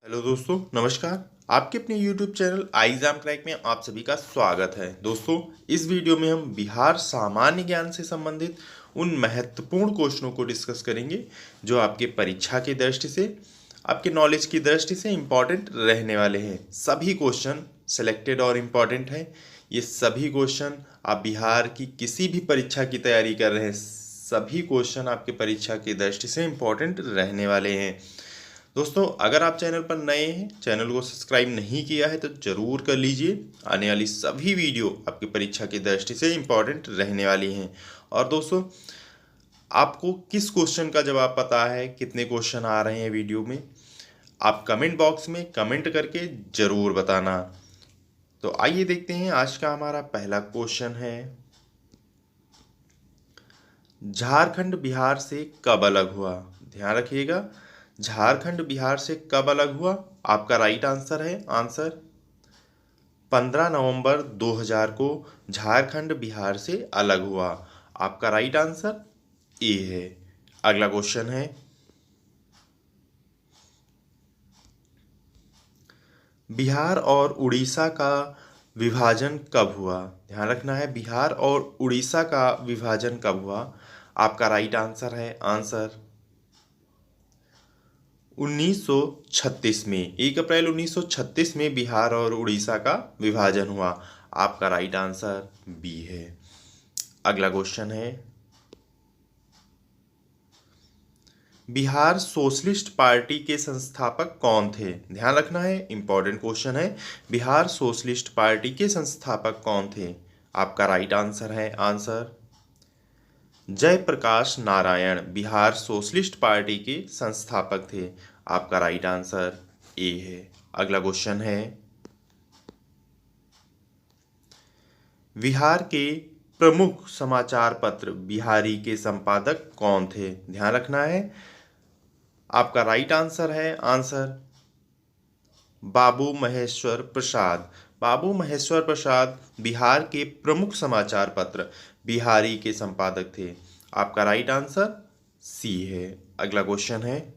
Hello दोस्तों, नमस्कार। आपके अपने YouTube चैनल आई एग्जाम क्रैक में आप सभी का स्वागत है। दोस्तों, इस वीडियो में हम बिहार सामान्य ज्ञान से संबंधित उन महत्वपूर्ण क्वेश्चनों को डिस्कस करेंगे जो आपके परीक्षा की दृष्टि से, आपके नॉलेज की दृष्टि से इम्पॉर्टेंट रहने वाले हैं। सभी क्वेश्चन सेलेक्टेड और इम्पॉर्टेंट हैं। ये सभी क्वेश्चन आप बिहार की किसी भी परीक्षा की तैयारी कर रहे हैं, सभी क्वेश्चन आपके परीक्षा की दृष्टि से इम्पॉर्टेंट रहने वाले हैं। दोस्तों, अगर आप चैनल पर नए हैं, चैनल को सब्सक्राइब नहीं किया है तो ज़रूर कर लीजिए। आने वाली सभी वीडियो आपकी परीक्षा की दृष्टि से इम्पॉर्टेंट रहने वाली हैं। और दोस्तों, आपको किस क्वेश्चन का जवाब पता है, कितने क्वेश्चन आ रहे हैं वीडियो में, आप कमेंट बॉक्स में कमेंट करके ज़रूर बताना। तो आइए देखते हैं, आज का हमारा पहला क्वेश्चन है, झारखंड बिहार से कब अलग हुआ? ध्यान रखिएगा, झारखंड बिहार से कब अलग हुआ? आपका राइट आंसर है, आंसर 15 नवंबर 2000 को झारखंड बिहार से अलग हुआ। आपका राइट आंसर ए है। अगला क्वेश्चन है, बिहार और उड़ीसा का विभाजन कब हुआ? ध्यान रखना है, बिहार और उड़ीसा का विभाजन कब हुआ? आपका राइट आंसर है, आंसर 1936 में। 1 अप्रैल 1936 में बिहार और उड़ीसा का विभाजन हुआ। आपका राइट आंसर बी है। अगला क्वेश्चन है, बिहार सोशलिस्ट पार्टी के संस्थापक कौन थे? ध्यान रखना है, इंपॉर्टेंट क्वेश्चन है। बिहार सोशलिस्ट पार्टी के संस्थापक कौन थे? आपका राइट आंसर है, answer Jayaprakash Narayan Bihar Socialist Party के संस्थापक थे। आपका राइट आंसर ए है। अगला क्वेश्चन है, बिहार के प्रमुख समाचार पत्र बिहारी के संपादक कौन थे? ध्यान रखना है, आपका राइट आंसर है, आंसर बाबू महेश्वर प्रसाद। बाबू महेश्वर प्रसाद बिहार के प्रमुख समाचार पत्र बिहारी के संपादक थे। आपका राइट आंसर सी है। अगला क्वेश्चन है,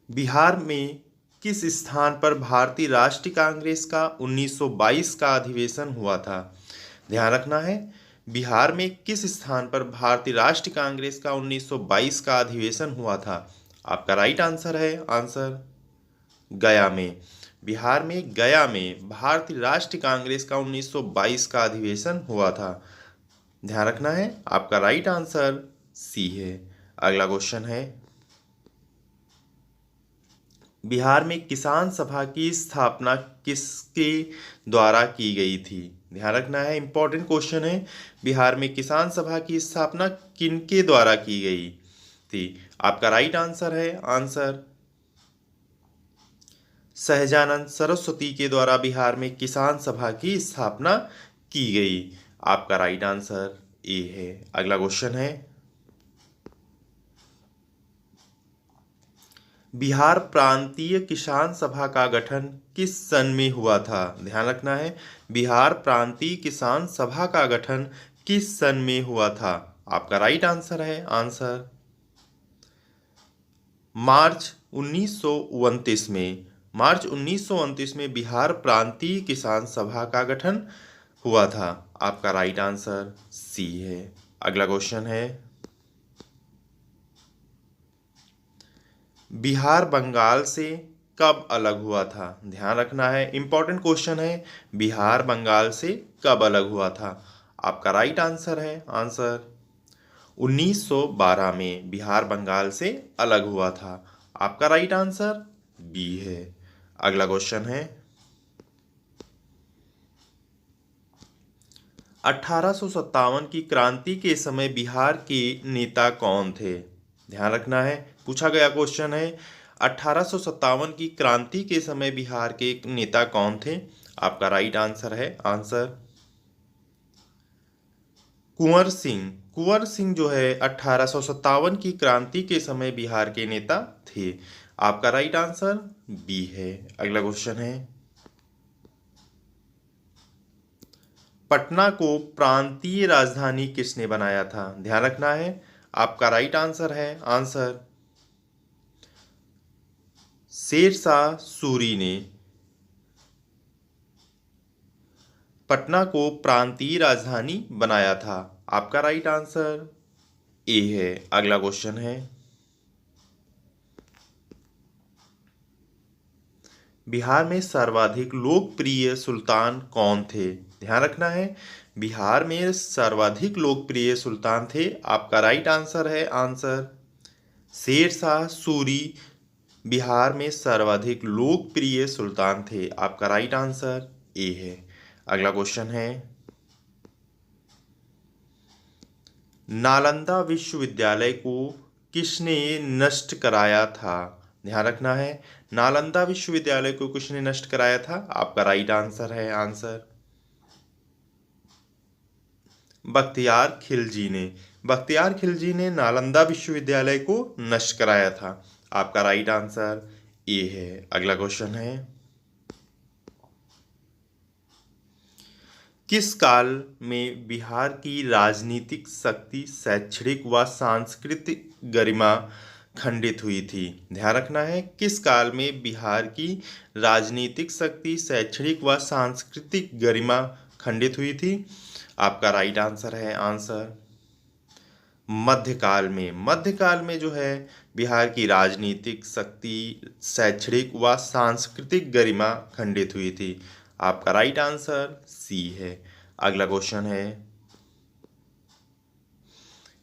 बिहार में किस स्थान पर भारतीय राष्ट्रीय कांग्रेस का 1922 का अधिवेशन हुआ था? ध्यान रखना है, बिहार में किस स्थान पर भारतीय राष्ट्रीय कांग्रेस का 1922 का अधिवेशन हुआ था? आपका राइट आंसर है, आंसर गया में। बिहार में गया में भारतीय राष्ट्रीय कांग्रेस का 1922 का अधिवेशन हुआ था। ध्यान रखना है, आपका राइट आंसर सी है। अगला क्वेश्चन है, बिहार में किसान सभा की स्थापना किसके द्वारा की गई थी? ध्यान रखना है, इंपॉर्टेंट क्वेश्चन है। बिहार में किसान सभा की स्थापना किनके द्वारा की गई थी? आपका राइट आंसर है, आंसर सहजानंद सरस्वती के द्वारा बिहार में किसान सभा की स्थापना की गई। आपका राइट आंसर ए है। अगला क्वेश्चन है, बिहार प्रांतीय किसान सभा का गठन किस सन में हुआ था? ध्यान रखना है, बिहार प्रांतीय किसान सभा का गठन किस सन में हुआ था? आपका राइट आंसर है, आंसर मार्च 1929 में। मार्च 1929 में बिहार प्रांतीय किसान सभा का गठन हुआ था। आपका राइट आंसर सी है। अगला क्वेश्चन है, बिहार बंगाल से कब अलग हुआ था? ध्यान रखना है, इंपॉर्टेंट क्वेश्चन है। बिहार बंगाल से कब अलग हुआ था? आपका राइट आंसर है, आंसर 1912 में बिहार बंगाल से अलग हुआ था। आपका राइट आंसर बी है। अगला क्वेश्चन है, 1857 की क्रांति के समय बिहार के नेता कौन थे? ध्यान रखना है, पूछा गया क्वेश्चन है, 1857 की क्रांति के समय बिहार के नेता कौन थे? आपका राइट आंसर है, आंसर कुंवर सिंह। कुंवर सिंह जो है 1857 की क्रांति के समय बिहार के नेता थे। आपका राइट आंसर बी है। अगला क्वेश्चन है, पटना को प्रांतीय राजधानी किसने बनाया था? ध्यान रखना है, आपका राइट आंसर है, आंसर शेरशाह सूरी ने पटना को प्रांतीय राजधानी बनाया था। आपका राइट आंसर ए है। अगला क्वेश्चन है, बिहार में सर्वाधिक लोकप्रिय सुल्तान कौन थे? ध्यान रखना है, बिहार में सर्वाधिक लोकप्रिय सुल्तान थे। आपका राइट आंसर है आंसर शेरशाह सूरी बिहार में सर्वाधिक लोकप्रिय सुल्तान थे। आपका राइट आंसर ए है। अगला क्वेश्चन है, नालंदा विश्वविद्यालय को किसने नष्ट कराया था? ध्यान रखना है, नालंदा विश्वविद्यालय को किसने नष्ट कराया था? आपका राइट आंसर है आंसर बख्तियार खिलजी ने। बख्तियार खिलजी ने नालंदा विश्वविद्यालय को नष्ट कराया था। आपका राइट आंसर ए है। अगला क्वेश्चन है, किस काल में बिहार की राजनीतिक शक्ति, शैक्षणिक व सांस्कृतिक गरिमा खंडित हुई थी? ध्यान रखना है, किस काल में बिहार की राजनीतिक शक्ति, शैक्षणिक व सांस्कृतिक गरिमा खंडित हुई थी? आपका राइट आंसर है आंसर मध्यकाल में। मध्यकाल में जो है बिहार की राजनीतिक शक्ति, शैक्षणिक व सांस्कृतिक गरिमा खंडित हुई थी। आपका राइट आंसर सी है। अगला क्वेश्चन है,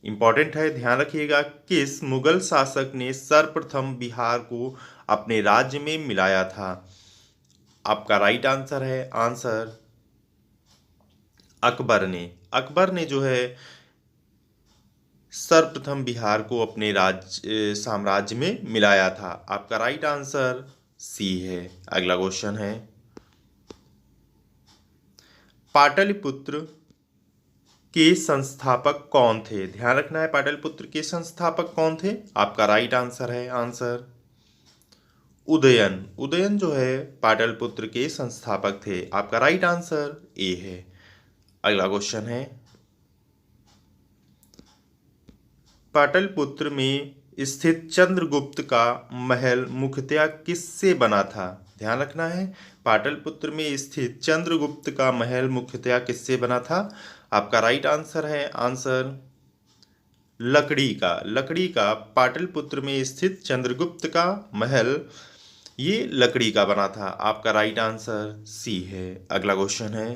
इंपॉर्टेंट है, ध्यान रखिएगा, किस मुगल शासक ने सर्वप्रथम बिहार को अपने राज्य में मिलाया था? आपका राइट आंसर है आंसर अकबर ने। अकबर ने जो है सर्वप्रथम बिहार को अपने राज्य साम्राज्य में मिलाया था। आपका राइट आंसर सी है। अगला क्वेश्चन है, पाटलिपुत्र के संस्थापक कौन थे? ध्यान रखना है, पाटलिपुत्र के संस्थापक कौन थे? आपका राइट आंसर है आंसर उदयन। उदयन जो है पाटलिपुत्र के संस्थापक थे। आपका राइट आंसर ए है। अगला क्वेश्चन है, पाटलिपुत्र में स्थित चंद्रगुप्त का महल मुख्यतः किससे बना था? ध्यान रखना है, पाटलिपुत्र में स्थित चंद्रगुप्त का महल मुख्यतः किससे बना था? आपका राइट आंसर है आंसर लकड़ी का। लकड़ी का पाटलिपुत्र में स्थित चंद्रगुप्त का महल ये लकड़ी का बना था। आपका राइट आंसर सी है। अगला क्वेश्चन है,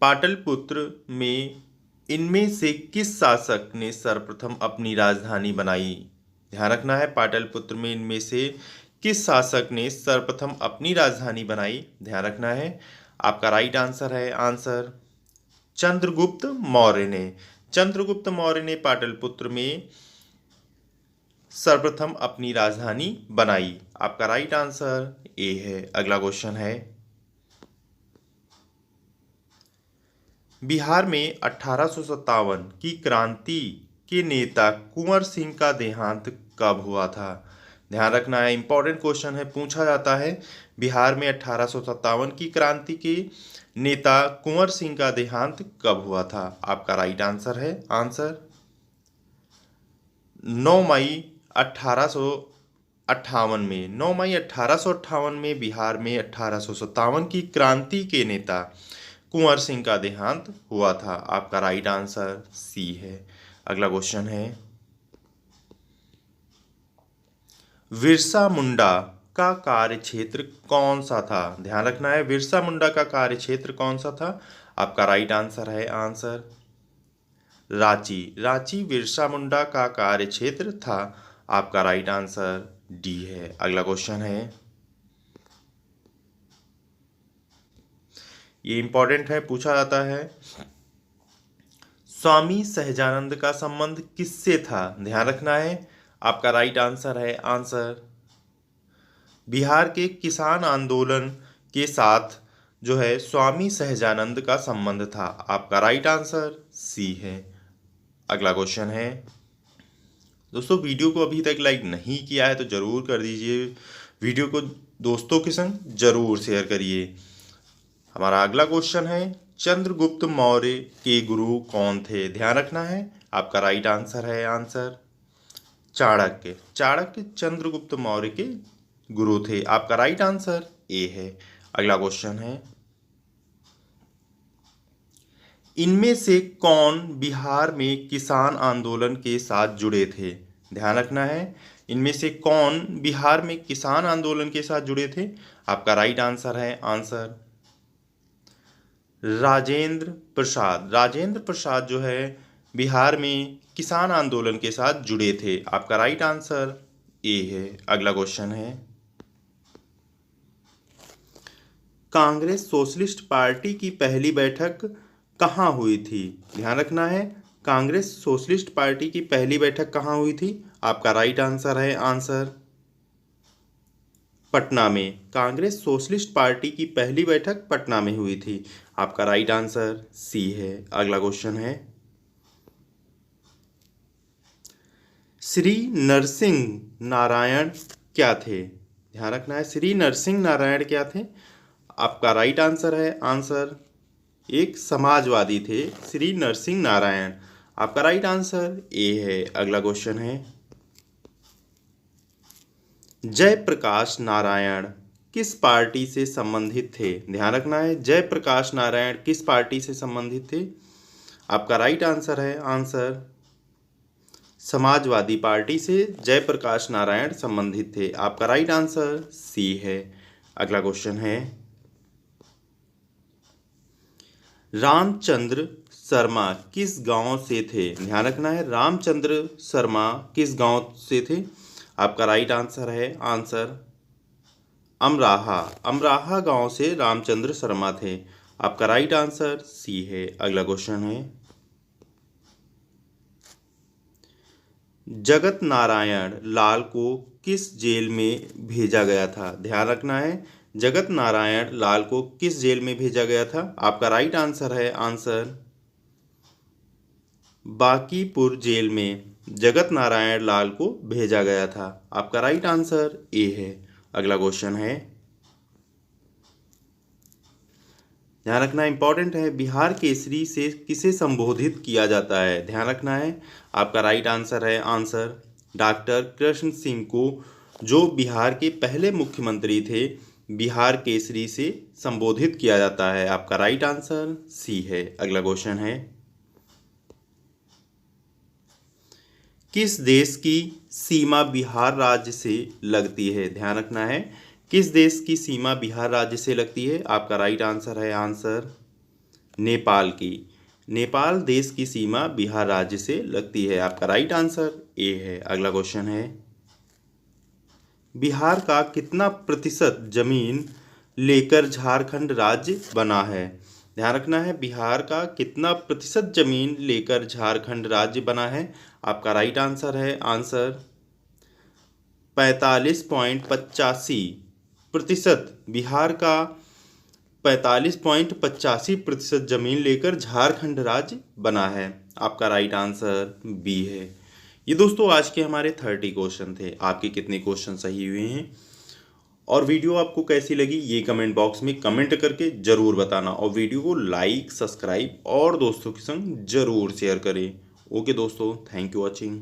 पाटलिपुत्र में इनमें से किस शासक ने सर्वप्रथम अपनी राजधानी बनाई? ध्यान रखना है, पाटलिपुत्र में इनमें से किस शासक ने सर्वप्रथम अपनी राजधानी बनाई? ध्यान रखना है, आपका राइट आंसर है आंसर चंद्रगुप्त मौर्य ने। चंद्रगुप्त मौर्य ने पाटलिपुत्र में सर्वप्रथम अपनी राजधानी बनाई। आपका राइट आंसर ए है। अगला क्वेश्चन है, बिहार में 1857 की क्रांति के नेता कुंवर सिंह का देहांत कब हुआ था? ध्यान रखना है, इंपॉर्टेंट क्वेश्चन है, पूछा जाता है बिहार में 1857 की क्रांति के नेता कुंवर सिंह का देहांत कब हुआ था? आपका राइट आंसर है आंसर 9 मई 1858 में। 9 मई 1858 में बिहार में 1857 की क्रांति के नेता कुंवर सिंह का देहांत हुआ था। आपका राइट आंसर सी है। अगला क्वेश्चन है, बिरसा मुंडा का कार्यक्षेत्र कौन सा था? ध्यान रखना है, बिरसा मुंडा का कार्यक्षेत्र कौन सा था? आपका राइट आंसर है आंसर रांची। रांची बिरसा मुंडा का कार्यक्षेत्र था। आपका राइट आंसर डी है। अगला क्वेश्चन है, ये इंपॉर्टेंट है, पूछा जाता है, स्वामी सहजानंद का संबंध किससे था? ध्यान रखना है, आपका राइट आंसर है आंसर बिहार के किसान आंदोलन के साथ जो है स्वामी सहजानंद का संबंध था। आपका राइट आंसर सी है। अगला क्वेश्चन है, दोस्तों वीडियो को अभी तक लाइक नहीं किया है तो जरूर कर दीजिए, वीडियो को दोस्तों के संग जरूर शेयर करिए। हमारा अगला क्वेश्चन है, चंद्रगुप्त मौर्य के गुरु कौन थे? ध्यान रखना है, आपका राइट आंसर है आंसर चाणक्य। चाणक्य चंद्रगुप्त मौर्य के गुरु थे। आपका राइट आंसर ए है। अगला क्वेश्चन है, इनमें से कौन बिहार में किसान आंदोलन के साथ जुड़े थे? ध्यान रखना है, इनमें से कौन बिहार में किसान आंदोलन के साथ जुड़े थे? आपका राइट आंसर है आंसर राजेंद्र प्रसाद। राजेंद्र प्रसाद जो है बिहार में किसान आंदोलन के साथ जुड़े थे। आपका राइट आंसर ए है। अगला क्वेश्चन है, कांग्रेस सोशलिस्ट पार्टी की पहली बैठक कहाँ हुई थी? ध्यान रखना है, कांग्रेस सोशलिस्ट पार्टी की पहली बैठक कहाँ हुई थी? आपका राइट आंसर है आंसर पटना में। कांग्रेस सोशलिस्ट पार्टी की पहली बैठक पटना में हुई थी। आपका राइट आंसर सी है। अगला क्वेश्चन है, श्री नरसिंह नारायण क्या थे? ध्यान रखना है, श्री नरसिंह नारायण क्या थे? आपका राइट आंसर है आंसर एक समाजवादी थे श्री नरसिंह नारायण। आपका राइट आंसर ए है। अगला क्वेश्चन है, जयप्रकाश नारायण किस पार्टी से संबंधित थे? ध्यान रखना है, जयप्रकाश नारायण किस पार्टी से संबंधित थे? आपका राइट आंसर है आंसर समाजवादी पार्टी से जयप्रकाश नारायण संबंधित थे। आपका राइट आंसर सी है। अगला क्वेश्चन है, रामचंद्र शर्मा किस गांव से थे? ध्यान रखना है, रामचंद्र शर्मा किस गांव से थे? आपका राइट आंसर है आंसर अमराहा। अमराहा गांव से रामचंद्र शर्मा थे। आपका राइट आंसर सी है। अगला क्वेश्चन है, जगत नारायण लाल को किस जेल में भेजा गया था? ध्यान रखना है, जगत नारायण लाल को किस जेल में भेजा गया था? आपका राइट आंसर है आंसर बांकीपुर जेल में जगत नारायण लाल को भेजा गया था। आपका राइट आंसर ए है। अगला क्वेश्चन है, ध्यान रखना इंपॉर्टेंट है, बिहार केसरी से किसे संबोधित किया जाता है? ध्यान रखना है, आपका राइट आंसर है आंसर डॉक्टर कृष्ण सिंह को, जो बिहार के पहले मुख्यमंत्री थे, बिहार केसरी से संबोधित किया जाता है। आपका राइट आंसर सी है। अगला क्वेश्चन है, किस देश की सीमा बिहार राज्य से लगती है? ध्यान रखना है, किस देश की सीमा बिहार राज्य से लगती है? आपका राइट आंसर है आंसर नेपाल की। नेपाल देश की सीमा बिहार राज्य से लगती है। आपका राइट आंसर ए है। अगला क्वेश्चन है, बिहार का कितना प्रतिशत जमीन लेकर झारखंड राज्य बना है? ध्यान रखना है, बिहार का कितना प्रतिशत जमीन लेकर झारखंड राज्य बना है? आपका राइट आंसर है आंसर 45.85%। बिहार का 45.85% जमीन लेकर झारखंड राज्य बना है। आपका राइट आंसर बी है। ये दोस्तों आज के हमारे 30 क्वेश्चन थे। आपके कितने क्वेश्चन सही हुए हैं और वीडियो आपको कैसी लगी ये कमेंट बॉक्स में कमेंट करके ज़रूर बताना, और वीडियो को लाइक, सब्सक्राइब और दोस्तों के संग ज़रूर शेयर करें। ओके दोस्तों, थैंक यू वॉचिंग।